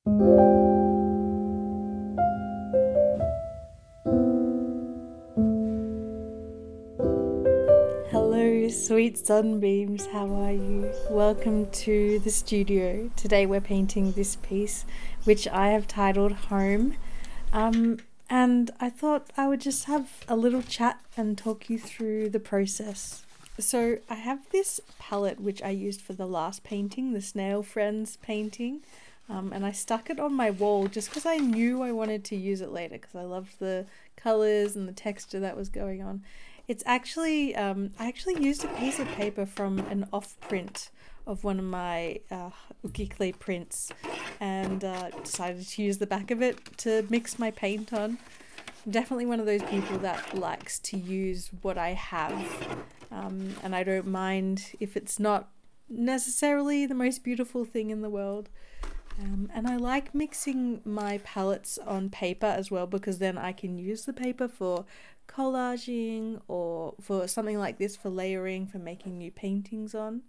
Hello, sweet sunbeams, how are you? Welcome to the studio. Today we're painting this piece, which I have titled Home. And I thought I would just have a little chat and talk you through the process. So I have this palette which I used for the last painting, the Snail Friends painting. And I stuck it on my wall just because I knew I wanted to use it later because I loved the colours and the texture that was going on. It's actually, I actually used a piece of paper from an off print of one of my Geekly prints and decided to use the back of it to mix my paint on. I'm definitely one of those people that likes to use what I have, and I don't mind if it's not necessarily the most beautiful thing in the world. And I like mixing my palettes on paper as well because then I can use the paper for collaging or for something like this for layering, for making new paintings on.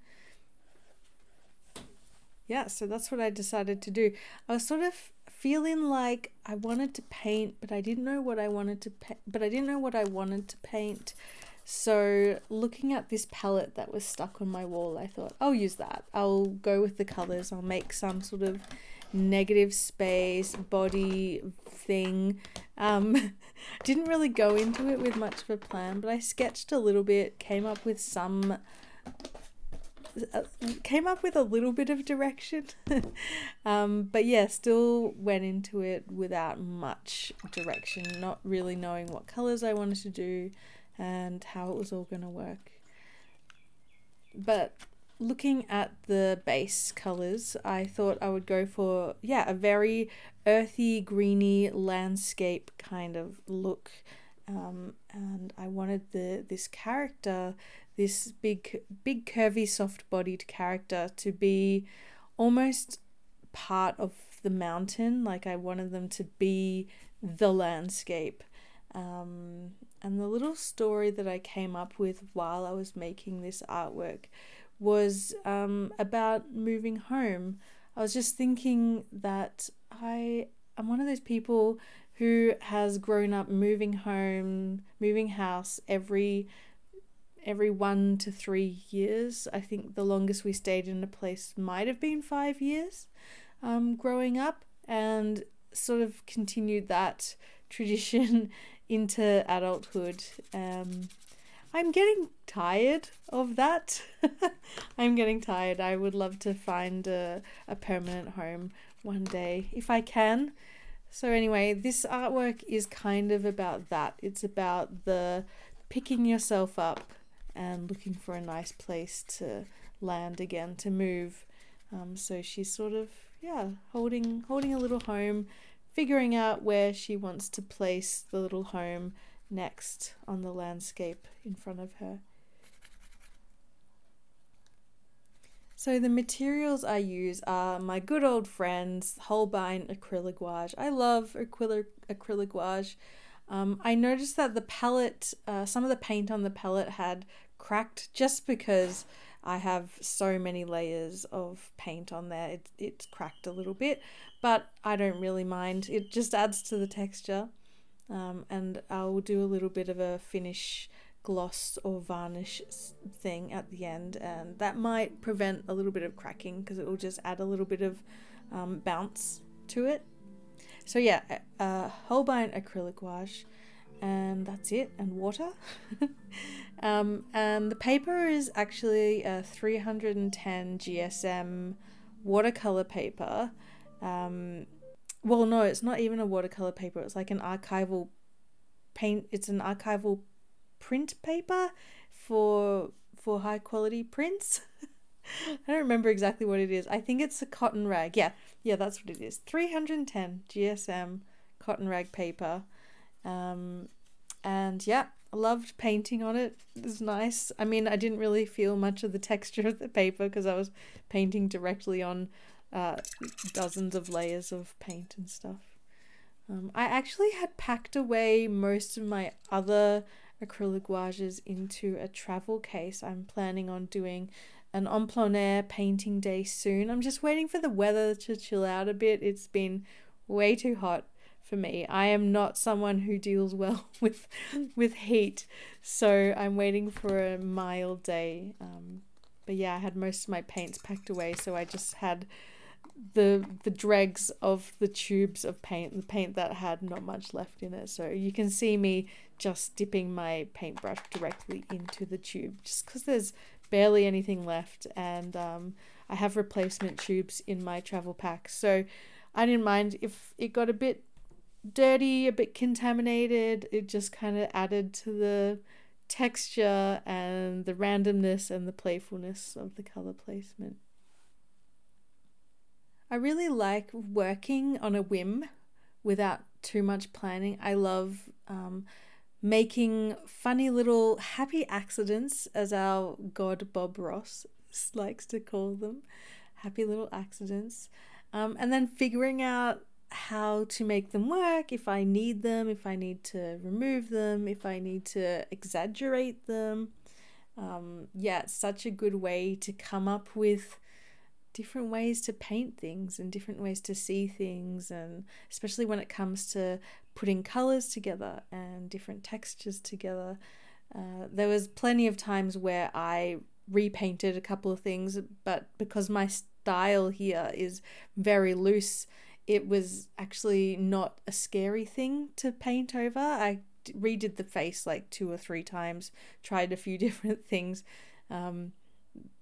Yeah, so that's what I decided to do. I was sort of feeling like I wanted to paint, but I didn't know what I wanted to paint. So looking at this palette that was stuck on my wall, I thought I'll use that. I'll go with the colors. I'll make some sort of negative space body thing. Didn't really go into it with much of a plan, but I sketched a little bit, came up with a little bit of direction. But yeah, still went into it without much direction, not really knowing what colors I wanted to do and how it was all going to work. But looking at the base colors, I thought I would go for, yeah, a very earthy, greeny landscape kind of look. And I wanted this character, this big curvy soft-bodied character, to be almost part of the mountain. Like I wanted them to be the landscape. And the little story that I came up with while I was making this artwork was about moving home. I was just thinking that I am one of those people who has grown up moving home, moving house every 1 to 3 years. I think the longest we stayed in a place might have been 5 years growing up, and sort of continued that tradition into adulthood. I'm getting tired of that. I'm getting tired. I would love to find a permanent home one day if I can. So anyway, this artwork is kind of about that. It's about the picking yourself up and looking for a nice place to land again, to move. So she's sort of, yeah, holding a little home, figuring out where she wants to place the little home next on the landscape in front of her. So the materials I use are my good old friends, Holbein Acrylic Gouache. I love acrylic gouache. I noticed that the palette, some of the paint on the palette had cracked just because I have so many layers of paint on there. It's cracked a little bit, but I don't really mind. It just adds to the texture. And I'll do a little bit of a finish gloss or varnish thing at the end, and that might prevent a little bit of cracking because it will just add a little bit of bounce to it. So yeah, Holbein Acrylic Gouache, and that's it, and water. And the paper is actually a 310 GSM watercolor paper. Well, no, it's not even a watercolor paper. It's like an archival paint. It's an archival print paper for high quality prints. I don't remember exactly what it is. I think it's a cotton rag. Yeah, that's what it is. 310 GSM cotton rag paper. And yeah, I loved painting on it. It was nice. I mean, I didn't really feel much of the texture of the paper because I was painting directly on dozens of layers of paint and stuff. I actually had packed away most of my other acrylic gouaches into a travel case. I'm planning on doing an en plein air painting day soon. I'm just waiting for the weather to chill out a bit. It's been way too hot for me. I am not someone who deals well with heat, so I'm waiting for a mild day. But yeah, I had most of my paints packed away, so I just had the dregs of the tubes of paint, the paint that had not much left in it. So you can see me just dipping my paintbrush directly into the tube just because there's barely anything left, and I have replacement tubes in my travel pack, so I didn't mind if it got a bit dirty, a bit contaminated. It just kind of added to the texture and the randomness and the playfulness of the color placement. I really like working on a whim without too much planning. I love making funny little happy accidents, as our god Bob Ross likes to call them, happy little accidents, and then figuring out how to make them work, if I need them, if I need to remove them, if I need to exaggerate them. Yeah, it's such a good way to come up with different ways to paint things and different ways to see things, and especially when it comes to putting colors together and different textures together. There was plenty of times where I repainted a couple of things, but because my style here is very loose, it was actually not a scary thing to paint over. I redid the face like 2 or 3 times, tried a few different things.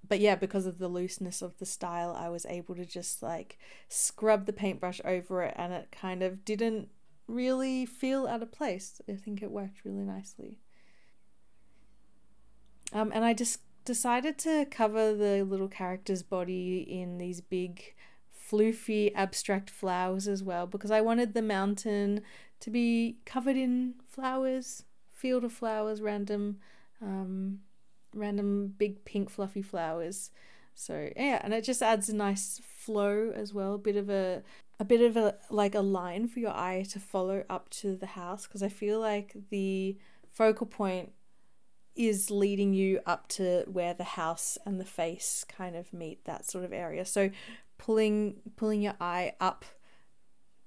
But yeah, because of the looseness of the style, I was able to just like scrub the paintbrush over it, and it kind of didn't really feel out of place. I think it worked really nicely. And I just decided to cover the little character's body in these big floofy abstract flowers as well, because I wanted the mountain to be covered in flowers, field of flowers, random big pink fluffy flowers. So yeah, and it just adds a nice flow as well, a bit of a like a line for your eye to follow up to the house, because I feel like the focal point is leading you up to where the house and the face kind of meet, that sort of area. So pulling your eye up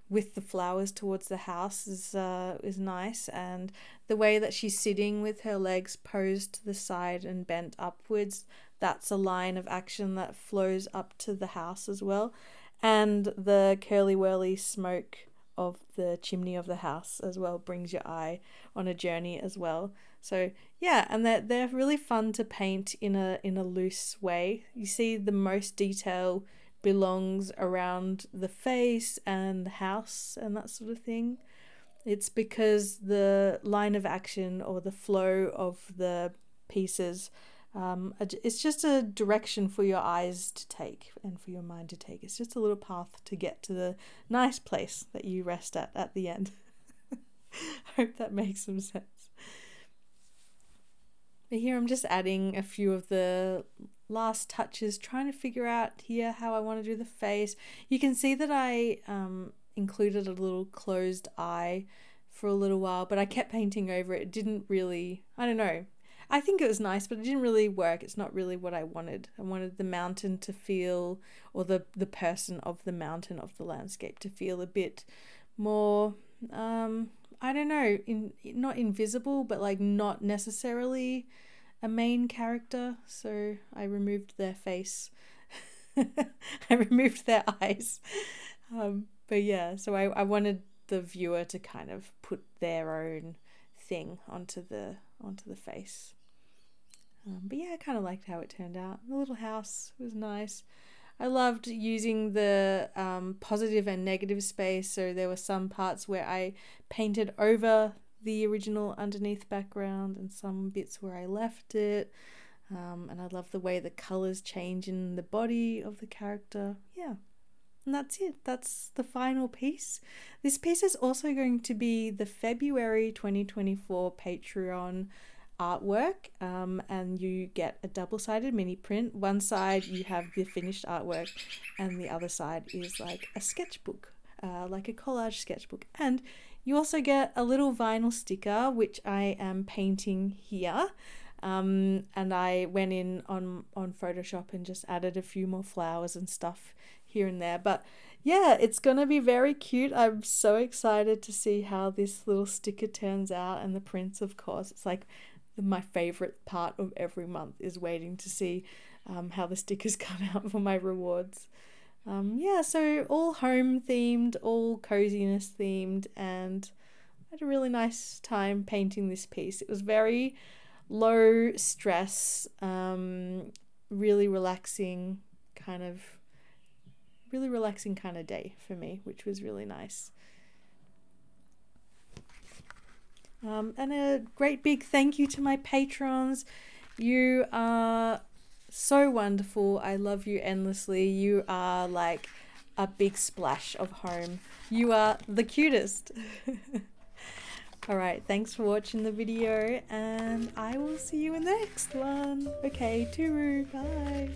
with the flowers towards the house is nice, and the way that she's sitting with her legs posed to the side and bent upwards, that's a line of action that flows up to the house as well, and the curly whirly smoke of the chimney of the house as well brings your eye on a journey as well. So yeah, and they're really fun to paint in a loose way. You see the most detail belongs around the face and the house and that sort of thing. It's because the line of action or the flow of the pieces, it's just a direction for your eyes to take and for your mind to take. It's just a little path to get to the nice place that you rest at the end. Hope that makes some sense. But here I'm just adding a few of the last touches, trying to figure out here how I want to do the face. You can see that I included a little closed eye for a little while, but I kept painting over it. It didn't really, I don't know. I think it was nice, but it didn't really work. It's not really what I wanted. I wanted the mountain to feel, or the person of the mountain, of the landscape, to feel a bit more, I don't know, not invisible, but like not necessarily a main character. So I removed their face. I removed their eyes. But yeah, so I wanted the viewer to kind of put their own thing onto the face. But yeah, I kind of liked how it turned out. The little house was nice. I loved using the positive and negative space, so there were some parts where I painted over the original underneath background and some bits where I left it. And I love the way the colours change in the body of the character. Yeah, and that's it. That's the final piece. This piece is also going to be the February 2024 Patreon artwork, and you get a double-sided mini print. One side you have the finished artwork, and the other side is like a sketchbook, like a collage sketchbook. And you also get a little vinyl sticker, which I am painting here. And I went in on Photoshop and just added a few more flowers and stuff here and there. But yeah, it's gonna be very cute. I'm so excited to see how this little sticker turns out, and the prints, of course. It's like my favorite part of every month is waiting to see how the stickers come out for my rewards. Yeah, so all home themed, all coziness themed, and I had a really nice time painting this piece. It was very low stress, really relaxing kind of day for me, which was really nice. And a great big thank you to my patrons. You are so wonderful. I love you endlessly. You are like a big splash of home. You are the cutest. Alright, thanks for watching the video, and I will see you in the next one. Okay, tooroo, bye.